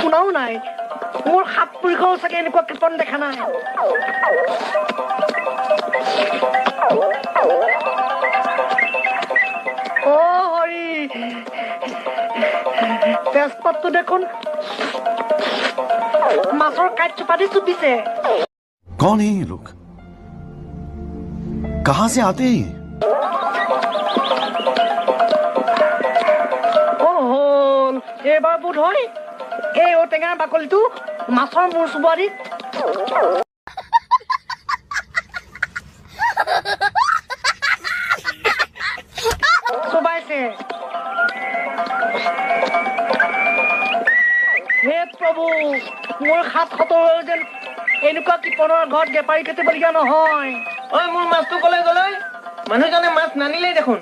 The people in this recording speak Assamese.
শুনাও নাই মোৰ হাত পুৰিখও চাগে এনেকুৱা কৃপণ দেখা নাই অ হৰি তেজপাতটো দেখোন মাছৰ কাঁইট চোপাদি চুপিছে कौन है ये लोग कहां से आते हैं এইবাৰ বোধ হয় এই ঔটেঙাৰ বাকলিটো মাছৰ মূৰ চুবোৱাৰী চুবাইছে হে প্ৰভু মোৰ ৭৭ যেন এনেকুৱা কৃপণৰ ঘৰত গেপাৰী কাটিবলগীয়া নহয় ঐ মোৰ মাছটো কলৈ গ'লৈ মানুহজনে মাছ নানিলেই দেখোন